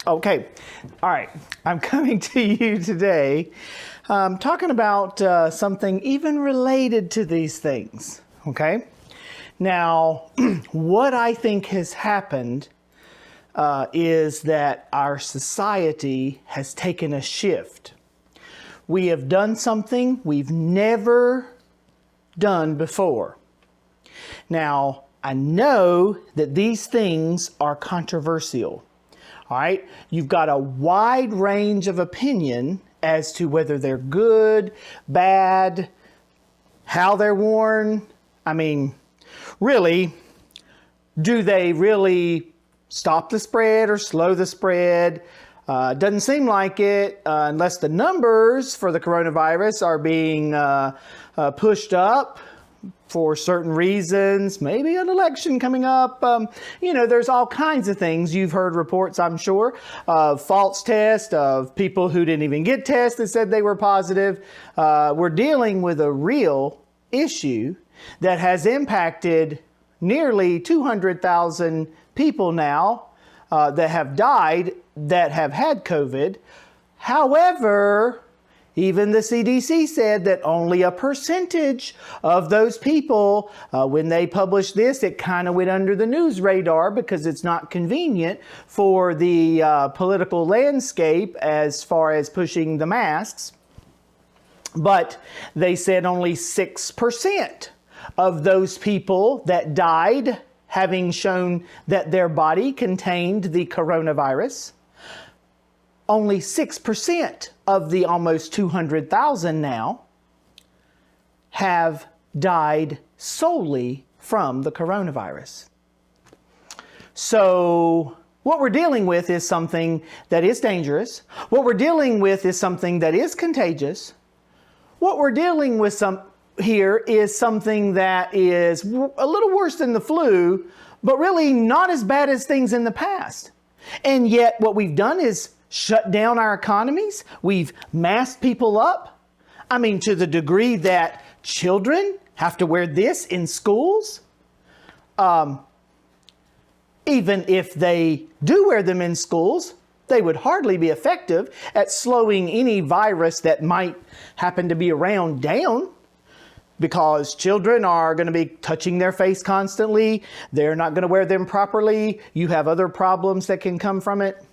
Okay. All right. I'm coming to you today talking about something even related to these things. Okay. Now, what I think has happened is that our society has taken a shift. We have done something we've never done before. Now, I know that these things are controversial. All right. You've got a wide range of opinion as to whether they're good, bad, how they're worn. I mean, really, do they really stop the spread or slow the spread? Doesn't seem like it unless the numbers for the coronavirus are being pushed up for certain reasons, maybe an election coming up. There's all kinds of things. You've heard reports, I'm sure, of false tests, of people who didn't even get tests that said they were positive. We're dealing with a real issue that has impacted nearly 200,000 people now that have died that have had COVID. However, even the CDC said that only a percentage of those people, when they published this, it kind of went under the news radar because it's not convenient for the political landscape as far as pushing the masks. But they said only 6% of those people that died having shown that their body contained the coronavirus, only 6% of the almost 200,000 now have died solely from the coronavirus. So what we're dealing with is something that is dangerous. What we're dealing with is something that is contagious. What we're dealing with here is something that is a little worse than the flu, but really not as bad as things in the past. And yet what we've done is shut down our economies. We've masked people up. I mean, to the degree that children have to wear this in schools. Even if they do wear them in schools, they would hardly be effective at slowing any virus that might happen to be around down, because children are going to be touching their face constantly. They're not going to wear them properly. You have other problems that can come from it.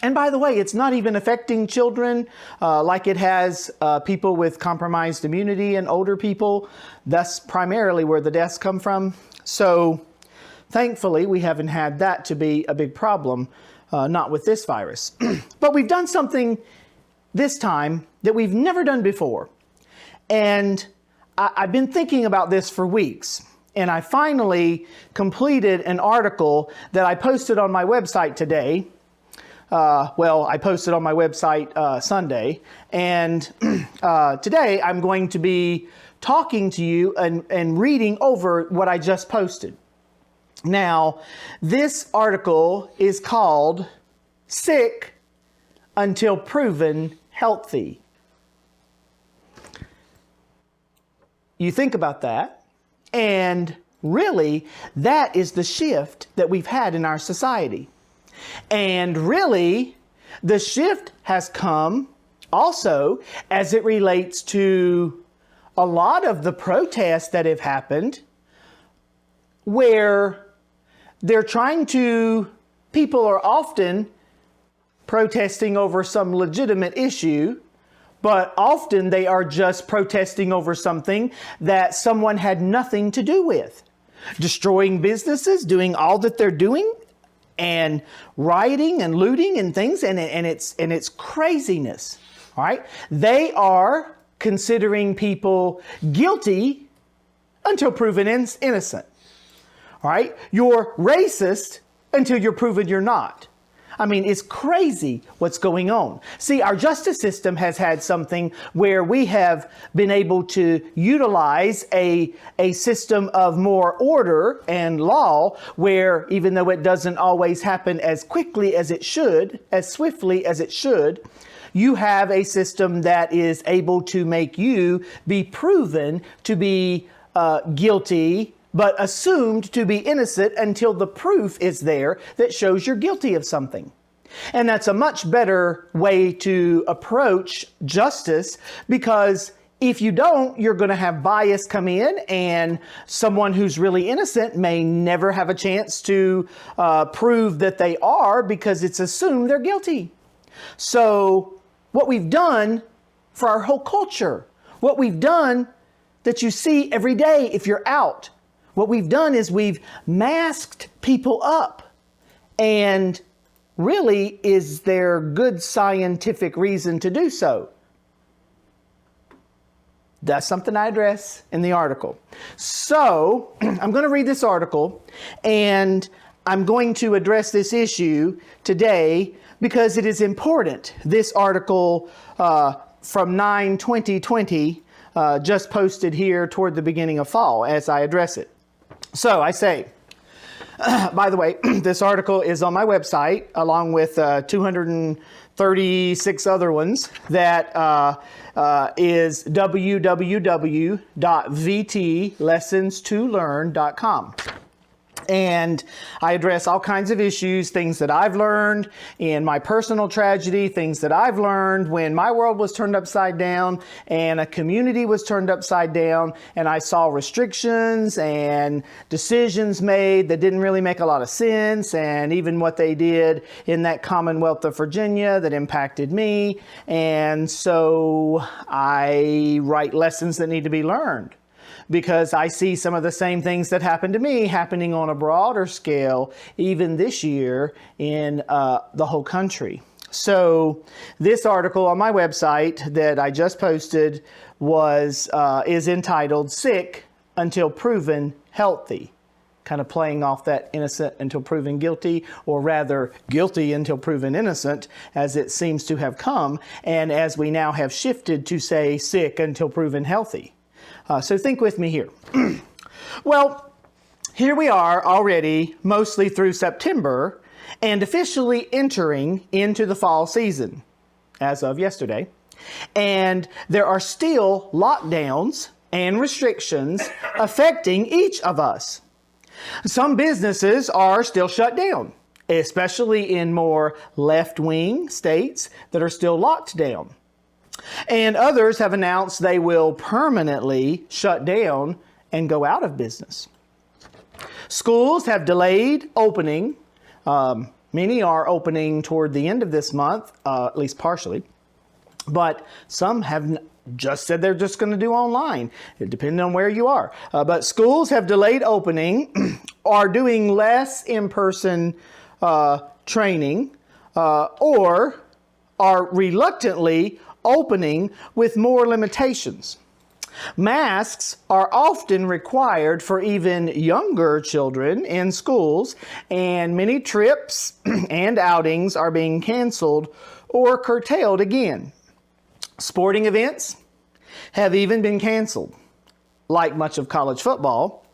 And by the way, it's not even affecting children like it has people with compromised immunity and older people. That's primarily where the deaths come from. So thankfully, we haven't had that to be a big problem, not with this virus. But we've done something this time that we've never done before. And I've been thinking about this for weeks. And I finally completed an article that I posted on my website today. I posted on my website Sunday, and today I'm going to be talking to you and reading over what I just posted. Now, this article is called Sick Until Proven Healthy. You think about that, and really, that is the shift that we've had in our society. And really, the shift has come also as it relates to a lot of the protests that have happened, where people are often protesting over some legitimate issue, but often they are just protesting over something that someone had nothing to do with. Destroying businesses, doing all that they're doing, and rioting and looting and things, and it's craziness. All right, they are considering people guilty until proven innocent. All right, you're racist until you're proven you're not. I mean, it's crazy what's going on. See, our justice system has had something where we have been able to utilize a system of more order and law, where even though it doesn't always happen as quickly as it should, as swiftly as it should, you have a system that is able to make you be proven to be guilty but assumed to be innocent until the proof is there that shows you're guilty of something. And that's a much better way to approach justice, because if you don't, you're going to have bias come in, and someone who's really innocent may never have a chance to prove that they are, because it's assumed they're guilty. So what we've done for our whole culture, what we've done that you see every day if you're out, what we've done is we've masked people up. And really, is there good scientific reason to do so? That's something I address in the article. So I'm going to read this article, and I'm going to address this issue today because it is important. This article from 9/20/20 just posted here toward the beginning of fall as I address it. So I say, by the way, this article is on my website along with 236 other ones that is www.vtlessonstolearn.com. And I address all kinds of issues, things that I've learned in my personal tragedy, things that I've learned when my world was turned upside down and a community was turned upside down, and I saw restrictions and decisions made that didn't really make a lot of sense, and even what they did in that Commonwealth of Virginia that impacted me. And so I write lessons that need to be learned, because I see some of the same things that happened to me happening on a broader scale, even this year in the whole country. So this article on my website that I just posted is entitled "Sick Until Proven Healthy," kind of playing off that innocent until proven guilty, or rather guilty until proven innocent, as it seems to have come, and as we now have shifted to say sick until proven healthy. So think with me here. Well, here we are already mostly through September and officially entering into the fall season as of yesterday. And there are still lockdowns and restrictions affecting each of us. Some businesses are still shut down, especially in more left-wing states that are still locked down. And others have announced they will permanently shut down and go out of business. Schools have delayed opening. Many are opening toward the end of this month, at least partially. But some have just said they're just going to do online, depending on where you are. But schools have delayed opening, are doing less in-person training, or are reluctantly opening with more limitations. Masks are often required for even younger children in schools, and many trips and outings are being canceled or curtailed again. Sporting events have even been canceled, like much of college football,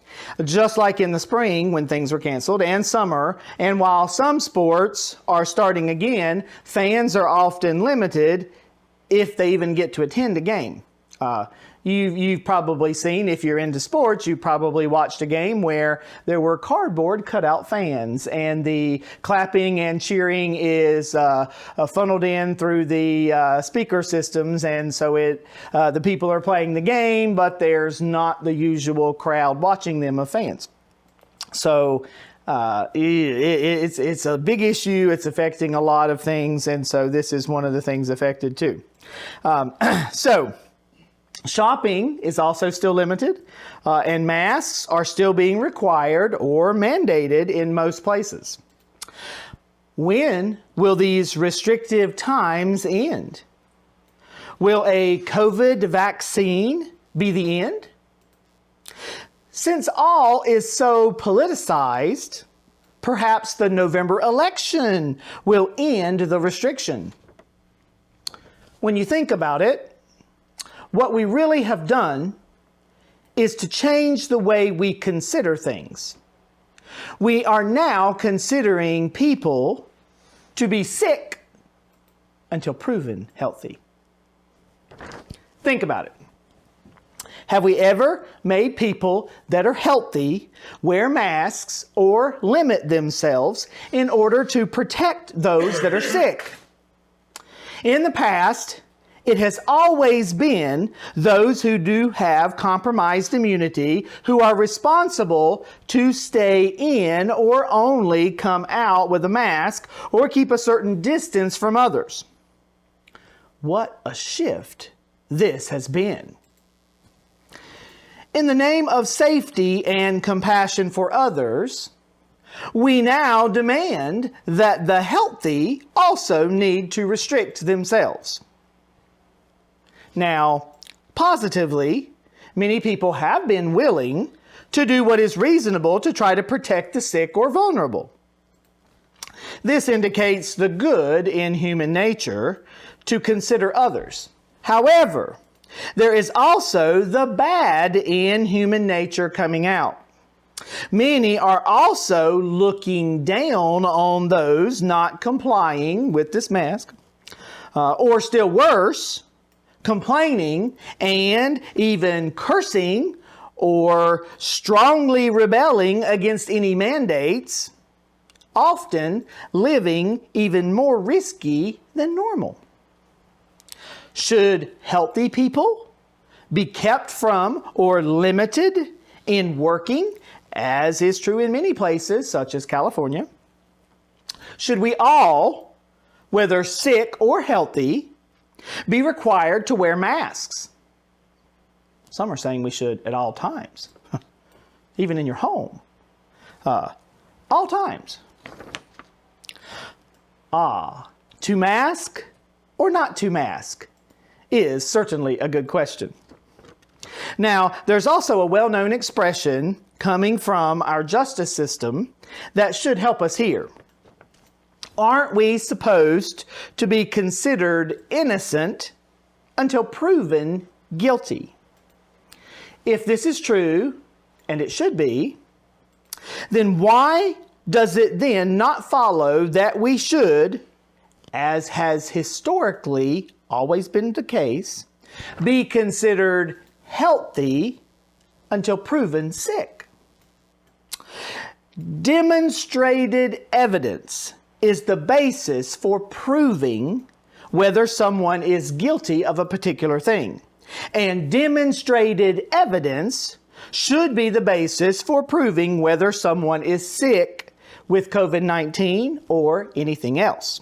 just like in the spring when things were canceled, and summer. And while some sports are starting again, fans are often limited if they even get to attend a game. You've probably seen, if you're into sports, you probably watched a game where there were cardboard cutout fans, and the clapping and cheering is funneled in through the speaker systems, and so the people are playing the game, but there's not the usual crowd watching them of fans. So it's a big issue. It's affecting a lot of things, and so this is one of the things affected too. So shopping is also still limited, and masks are still being required or mandated in most places. When will these restrictive times end? Will a COVID vaccine be the end? Since all is so politicized, perhaps the November election will end the restriction. When you think about it, what we really have done is to change the way we consider things. We are now considering people to be sick until proven healthy. Think about it. Have we ever made people that are healthy wear masks or limit themselves in order to protect those that are sick? In the past, it has always been those who do have compromised immunity who are responsible to stay in or only come out with a mask or keep a certain distance from others. What a shift this has been. In the name of safety and compassion for others, we now demand that the healthy also need to restrict themselves. Now, positively, many people have been willing to do what is reasonable to try to protect the sick or vulnerable. This indicates the good in human nature to consider others. However, there is also the bad in human nature coming out. Many are also looking down on those not complying with this mask, or still worse, complaining and even cursing or strongly rebelling against any mandates, often living even more risky than normal. Should healthy people be kept from or limited in working, as is true in many places, such as California? Should we all, whether sick or healthy, be required to wear masks? Some are saying we should at all times, even in your home, all times. To mask or not to mask is certainly a good question. Now, there's also a well-known expression coming from our justice system that should help us here. Aren't we supposed to be considered innocent until proven guilty? If this is true, and it should be, then why does it then not follow that we should, as has historically always been the case, be considered healthy until proven sick? Demonstrated evidence is the basis for proving whether someone is guilty of a particular thing. And demonstrated evidence should be the basis for proving whether someone is sick with COVID-19 or anything else.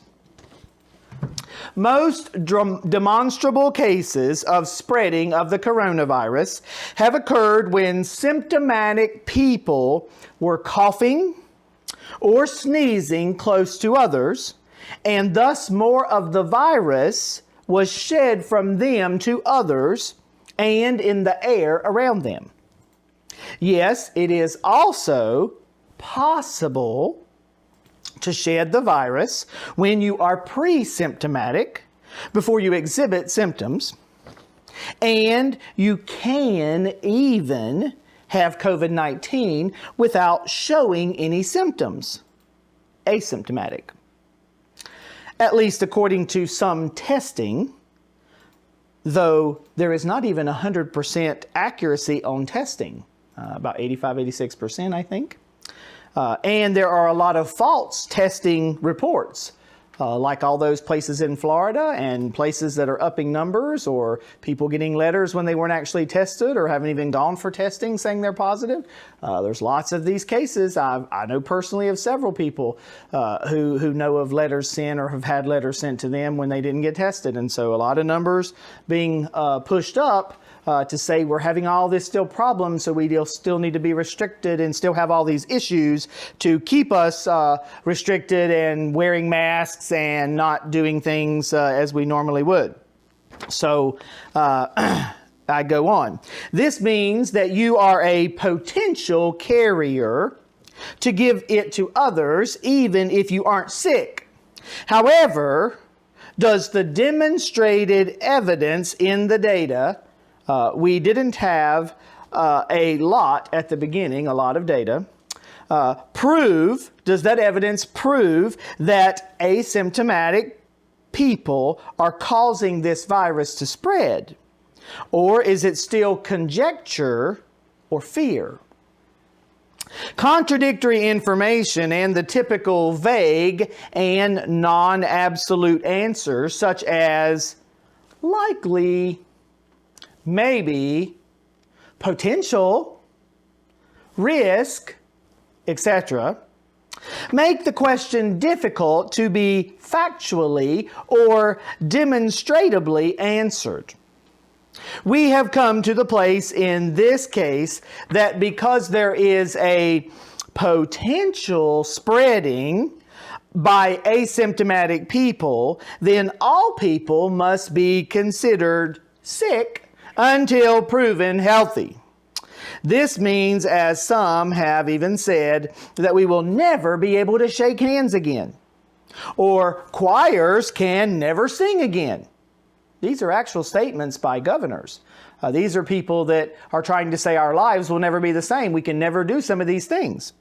Most demonstrable cases of spreading of the coronavirus have occurred when symptomatic people were coughing or sneezing close to others, and thus more of the virus was shed from them to others and in the air around them. Yes, it is also possible to shed the virus when you are pre-symptomatic, before you exhibit symptoms, and you can even have COVID-19 without showing any symptoms, asymptomatic. At least according to some testing, though there is not even 100% accuracy on testing, about 85-86%, I think. And there are a lot of false testing reports, like all those places in Florida and places that are upping numbers, or people getting letters when they weren't actually tested or haven't even gone for testing saying they're positive. There's lots of these cases. I know personally of several people who know of letters sent or have had letters sent to them when they didn't get tested. And so a lot of numbers being pushed up to say we're having all this still problems, so we still need to be restricted and still have all these issues to keep us restricted and wearing masks and not doing things as we normally would. So I go on. This means that you are a potential carrier to give it to others, even if you aren't sick. However, does the demonstrated evidence in the data, we didn't have a lot at the beginning, a lot of data, does that evidence prove that asymptomatic people are causing this virus to spread? Or is it still conjecture or fear? Contradictory information and the typical vague and non-absolute answers such as likely, maybe, potential, risk, etc., make the question difficult to be factually or demonstratively answered. We have come to the place in this case that because there is a potential spreading by asymptomatic people, then all people must be considered sick until proven healthy. This means, as some have even said, that we will never be able to shake hands again, or choirs can never sing again. These are actual statements by governors. These are people that are trying to say our lives will never be the same. We can never do some of these things.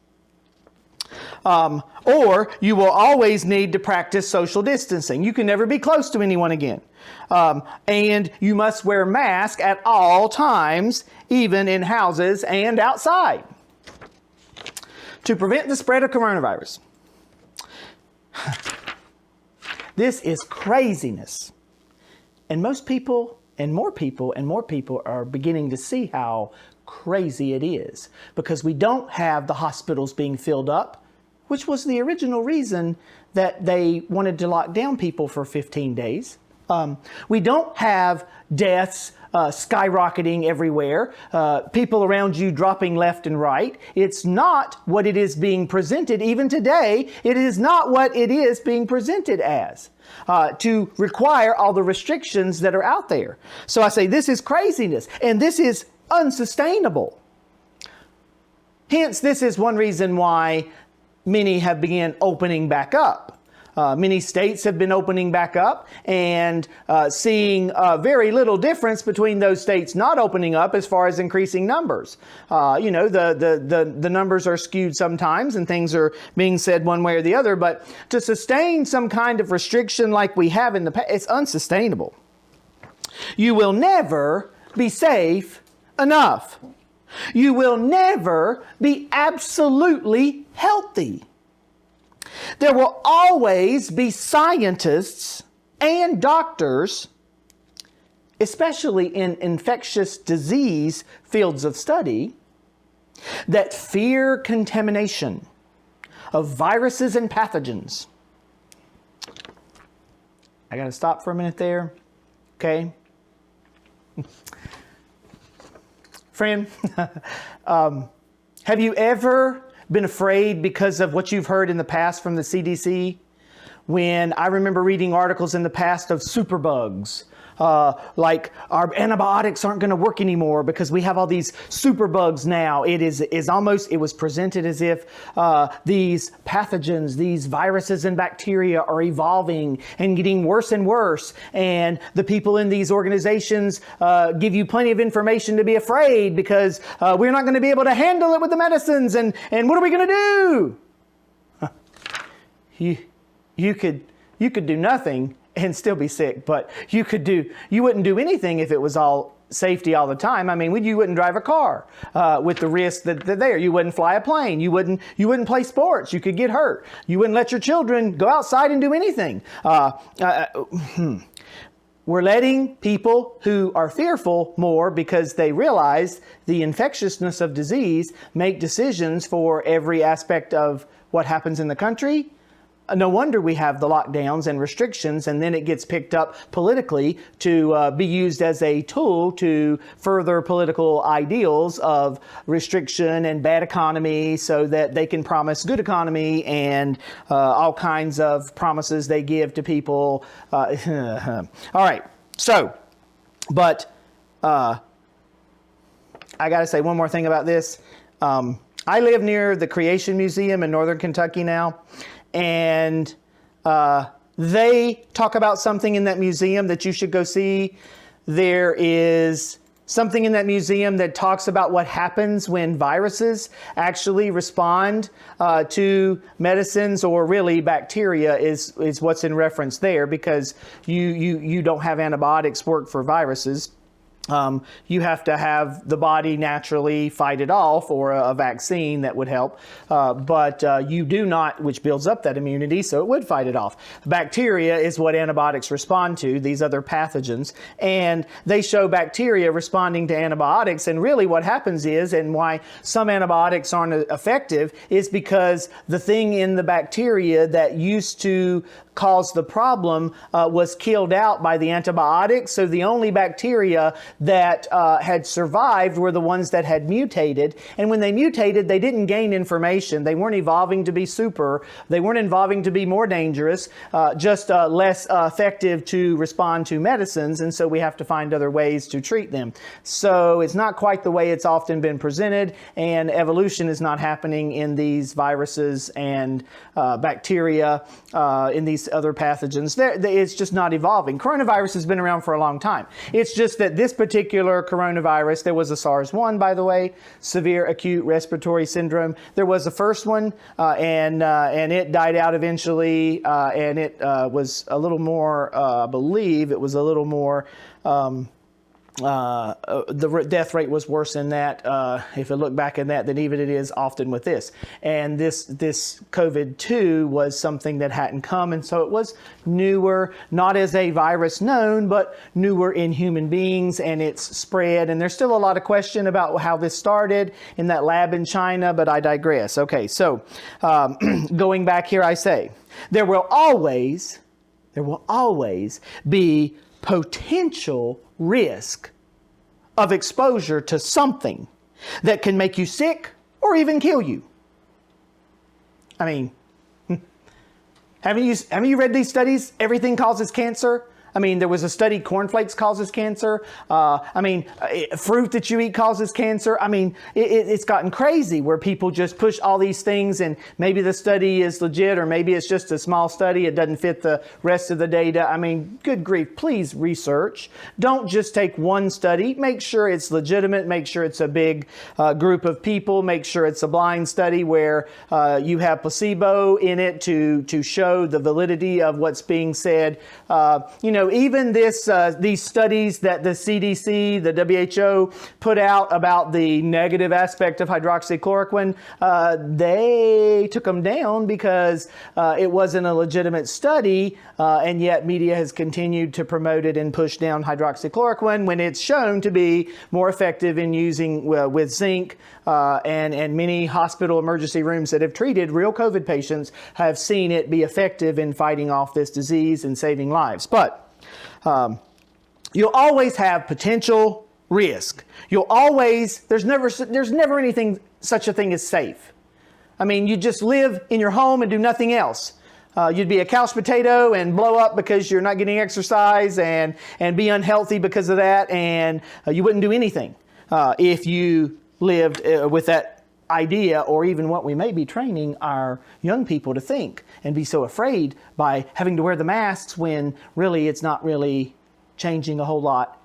Or you will always need to practice social distancing. You can never be close to anyone again. And you must wear masks at all times, even in houses and outside, to prevent the spread of coronavirus. This is craziness. And most people, and more people, are beginning to see how crazy it is, because we don't have the hospitals being filled up, which was the original reason that they wanted to lock down people for 15 days. We don't have deaths skyrocketing everywhere, people around you dropping left and right. It's not what it is being presented. Even today, it is not what it is being presented as, to require all the restrictions that are out there. So I say this is craziness, and this is unsustainable. Hence, this is one reason why many have begun opening back up. Many states have been opening back up and seeing very little difference between those states not opening up as far as increasing numbers. The numbers are skewed sometimes and things are being said one way or the other, but to sustain some kind of restriction like we have in the past, it's unsustainable. You will never be safe enough. You will never be absolutely healthy. There will always be scientists and doctors, especially in infectious disease fields of study, that fear contamination of viruses and pathogens. I got to stop for a minute there. Okay. Friend, have you ever been afraid because of what you've heard in the past from the CDC? When I remember reading articles in the past of superbugs, like our antibiotics aren't going to work anymore because we have all these superbugs now. It was presented as if these pathogens, these viruses and bacteria are evolving and getting worse and worse. And the people in these organizations give you plenty of information to be afraid because we're not going to be able to handle it with the medicines. And what are we going to do? You could do nothing and still be sick, but you wouldn't do anything if it was all safety all the time. I mean, you wouldn't drive a car with the risk that there. You wouldn't fly a plane. You wouldn't play sports. You could get hurt. You wouldn't let your children go outside and do anything. We're letting people who are fearful more because they realize the infectiousness of disease make decisions for every aspect of what happens in the country. No wonder we have the lockdowns and restrictions, and then it gets picked up politically to be used as a tool to further political ideals of restriction and bad economy so that they can promise good economy and all kinds of promises they give to people. All right. So, but I got to say one more thing about this. I live near the Creation Museum in Northern Kentucky now. And they talk about something in that museum that you should go see. There is something in that museum that talks about what happens when viruses actually respond to medicines, or really bacteria is what's in reference there, because you don't have antibiotics work for viruses. You have to have the body naturally fight it off, or a vaccine that would help. But you do not, which builds up that immunity, so it would fight it off. Bacteria is what antibiotics respond to, these other pathogens. And they show bacteria responding to antibiotics. And really what happens is, and why some antibiotics aren't effective, is because the thing in the bacteria that used to cause the problem was killed out by the antibiotics. So the only bacteria that had survived were the ones that had mutated. And when they mutated, they didn't gain information. They weren't evolving to be super. They weren't evolving to be more dangerous, just less effective to respond to medicines. And so we have to find other ways to treat them. So it's not quite the way it's often been presented, and evolution is not happening in these viruses and bacteria, in these other pathogens. It's just not evolving. Coronavirus has been around for a long time. It's just that this particular coronavirus, there was a SARS-1, by the way, severe acute respiratory syndrome. There was the first one, and it died out eventually, and it was a little more, I believe it was a little more, the death rate was worse than that, if I look back at that, than even it is often with this. And this COVID-2 was something that hadn't come, and so it was newer, not as a virus known, but newer in human beings, and it's spread. And there's still a lot of question about how this started in that lab in China, but I digress. Okay, so going back here, I say, there will always be potential risk of exposure to something that can make you sick or even kill you. I mean, haven't you read these studies? Everything causes cancer. I mean, there was a study, cornflakes causes cancer. Fruit that you eat causes cancer. I mean, it's gotten crazy where people just push all these things, and maybe the study is legit, or maybe it's just a small study. It doesn't fit the rest of the data. I mean, good grief, please research. Don't just take one study. Make sure it's legitimate. Make sure it's a big group of people. Make sure it's a blind study where you have placebo in it to show the validity of what's being said. Even these studies that the CDC, the WHO put out about the negative aspect of hydroxychloroquine, they took them down because it wasn't a legitimate study, and yet media has continued to promote it and push down hydroxychloroquine when it's shown to be more effective in using with zinc, and many hospital emergency rooms that have treated real COVID patients have seen it be effective in fighting off this disease and saving lives. But you'll always have potential risk. There's never anything, such a thing as safe. I mean, you just live in your home and do nothing else. You'd be a couch potato and blow up because you're not getting exercise, and be unhealthy because of that, and you wouldn't do anything if you lived with that idea, or even what we may be training our young people to think and be so afraid by having to wear the masks, when really it's not really changing a whole lot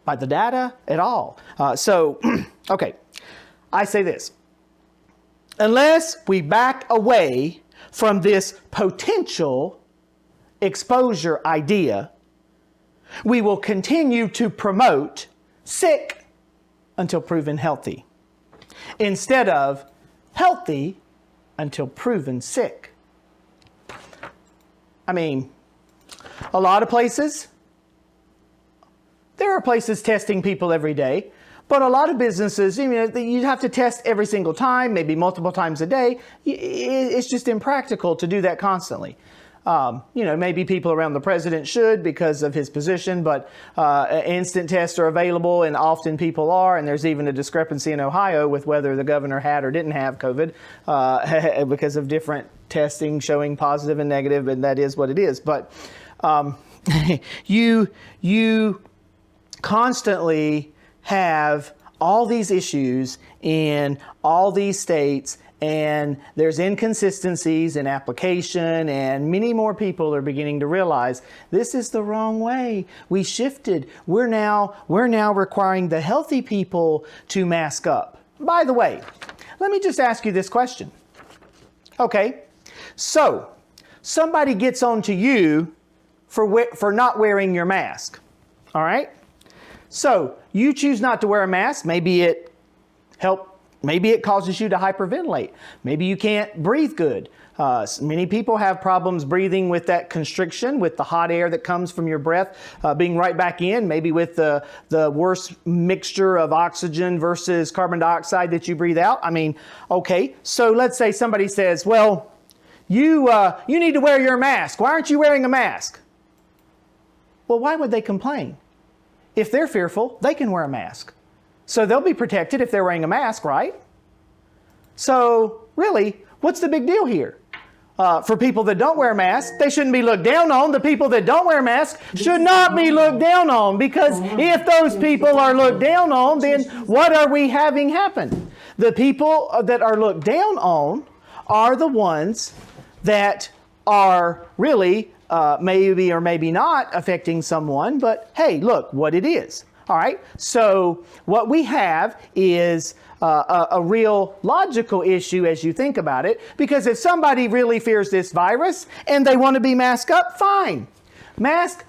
by the data at all. Okay, I say this. Unless we back away from this potential exposure idea, we will continue to promote sick until proven healthy, instead of healthy until proven sick. I mean, a lot of places, there are places testing people every day, but a lot of businesses, you have to test every single time, maybe multiple times a day. It's just impractical to do that constantly. Maybe people around the president should because of his position, but instant tests are available, and often people are, and there's even a discrepancy in Ohio with whether the governor had or didn't have COVID because of different testing showing positive and negative, and that is what it is. But you constantly have all these issues in all these states, and there's inconsistencies in application, and many more people are beginning to realize this is the wrong way. We shifted. We're now requiring the healthy people to mask up. By the way, let me just ask you this question. Okay, so somebody gets on to you for not wearing your mask. All right? So you choose not to wear a mask. Maybe it causes you to hyperventilate. Maybe you can't breathe good. Many people have problems breathing with that constriction, with the hot air that comes from your breath being right back in, maybe with the worst mixture of oxygen versus carbon dioxide that you breathe out. I mean, okay, so let's say somebody says, well, you need to wear your mask. Why aren't you wearing a mask? Well, why would they complain? If they're fearful, they can wear a mask. So they'll be protected if they're wearing a mask, right? So really, what's the big deal here? For people that don't wear masks, they shouldn't be looked down on. The people that don't wear masks should not be looked down on, because if those people are looked down on, then what are we having happen? The people that are looked down on are the ones that are really maybe or maybe not affecting someone, but hey, look what it is. All right, so what we have is a real logical issue as you think about it, because if somebody really fears this virus and they want to be masked up, fine. Mask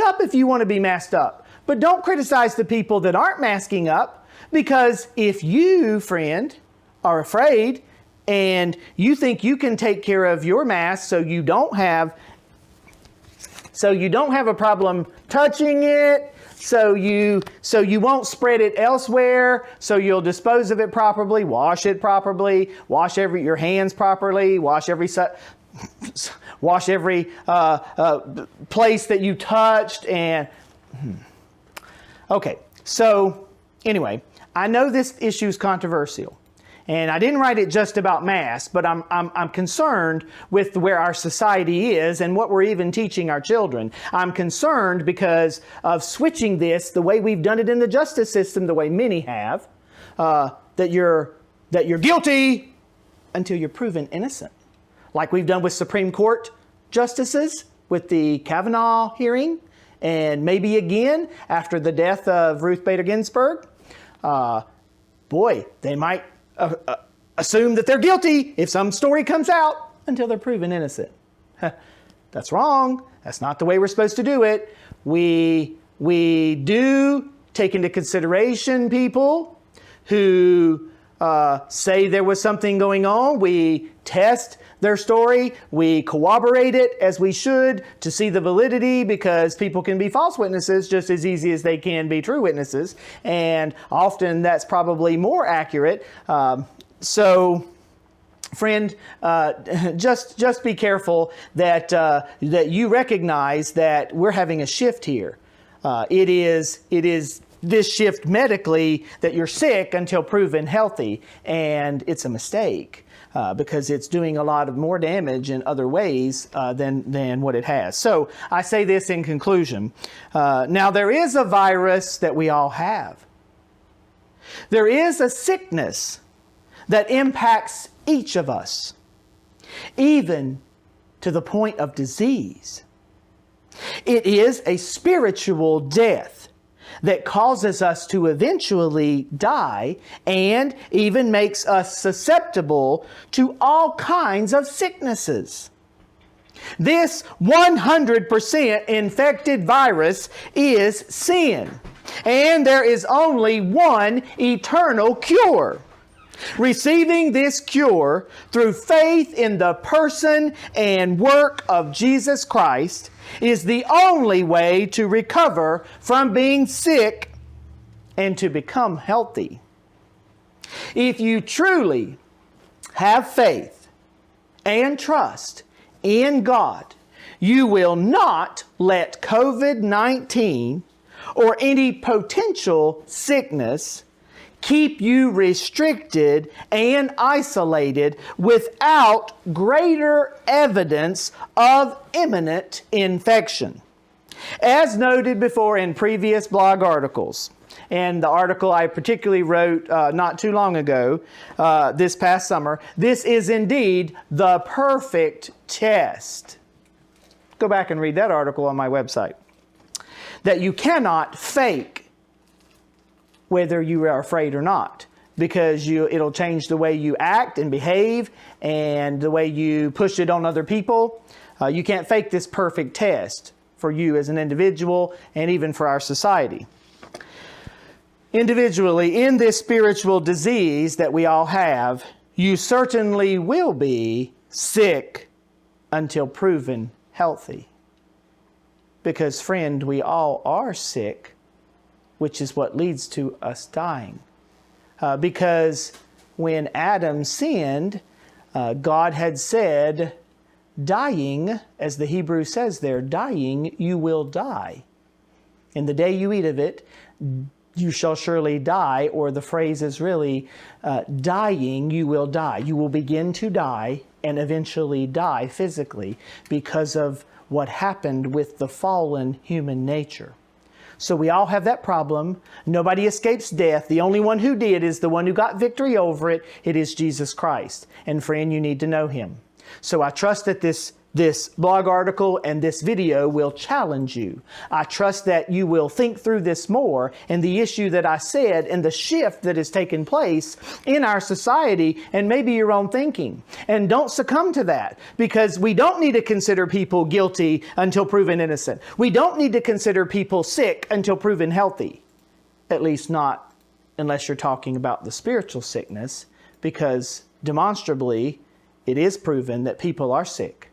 up if you want to be masked up. But don't criticize the people that aren't masking up, because if you, friend, are afraid and you think you can take care of your mask so you don't have a problem touching it, so you won't spread it elsewhere, so you'll dispose of it properly, wash it properly, wash your hands properly, wash every place that you touched, and okay. So anyway, I know this issue is controversial. And I didn't write it just about masks, but I'm concerned with where our society is and what we're even teaching our children. I'm concerned because of switching this the way we've done it in the justice system, the way many have, that you're guilty until you're proven innocent. Like we've done with Supreme Court justices with the Kavanaugh hearing, and maybe again after the death of Ruth Bader Ginsburg. They might assume that they're guilty if some story comes out until they're proven innocent. That's wrong. That's not the way we're supposed to do it. We do take into consideration people who say there was something going on. We test their story. We corroborate it as we should to see the validity, because people can be false witnesses just as easy as they can be true witnesses. And often that's probably more accurate. So friend, just be careful that you recognize that we're having a shift here. It is this shift medically that you're sick until proven healthy, and it's a mistake. Because it's doing a lot of more damage in other ways than what it has. So I say this in conclusion. Now there is a virus that we all have. There is a sickness that impacts each of us, even to the point of disease. It is a spiritual death that causes us to eventually die and even makes us susceptible to all kinds of sicknesses. This 100% infected virus is sin, and there is only one eternal cure. Receiving this cure through faith in the person and work of Jesus Christ is the only way to recover from being sick and to become healthy. If you truly have faith and trust in God, you will not let COVID-19 or any potential sickness keep you restricted and isolated without greater evidence of imminent infection. As noted before in previous blog articles, and the article I particularly wrote not too long ago, this past summer, this is indeed the perfect test. Go back and read that article on my website. That you cannot fake whether you are afraid or not, because it'll change the way you act and behave and the way you push it on other people. You can't fake this perfect test for you as an individual and even for our society. individually in this spiritual disease that we all have, you certainly will be sick until proven healthy. Because, friend, we all are sick, which is what leads to us dying. Because when Adam sinned, God had said, dying, as the Hebrew says there, dying, you will die. In the day you eat of it, you shall surely die, or the phrase is really, dying, you will die. You will begin to die and eventually die physically because of what happened with the fallen human nature. So we all have that problem. Nobody escapes death. The only one who did is the one who got victory over it. It is Jesus Christ. And friend, you need to know Him. So I trust that this blog article and this video will challenge you. I trust that you will think through this more and the issue that I said and the shift that has taken place in our society and maybe your own thinking. And don't succumb to that, because we don't need to consider people guilty until proven innocent. We don't need to consider people sick until proven healthy. At least not unless you're talking about the spiritual sickness, because demonstrably it is proven that people are sick.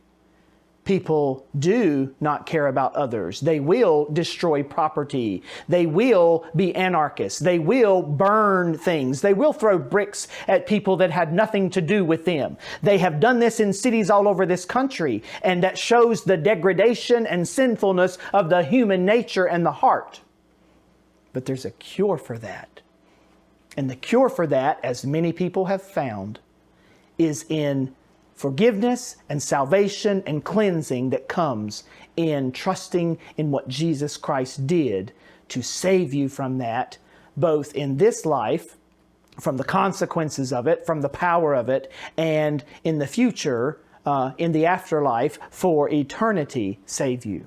People do not care about others. They will destroy property. They will be anarchists. They will burn things. They will throw bricks at people that had nothing to do with them. They have done this in cities all over this country, and that shows the degradation and sinfulness of the human nature and the heart. But there's a cure for that. And the cure for that, as many people have found, is in forgiveness and salvation and cleansing that comes in trusting in what Jesus Christ did to save you from that, both in this life, from the consequences of it, from the power of it, and in the future, in the afterlife, for eternity, save you.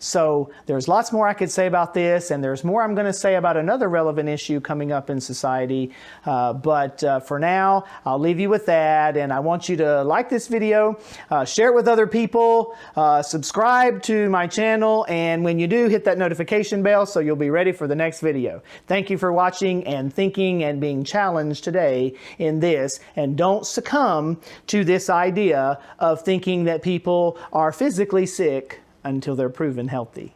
So there's lots more I could say about this, and there's more I'm going to say about another relevant issue coming up in society. But for now, I'll leave you with that, and I want you to like this video, share it with other people, subscribe to my channel, and when you do, hit that notification bell so you'll be ready for the next video. Thank you for watching and thinking and being challenged today in this, and don't succumb to this idea of thinking that people are physically sick until they're proven healthy.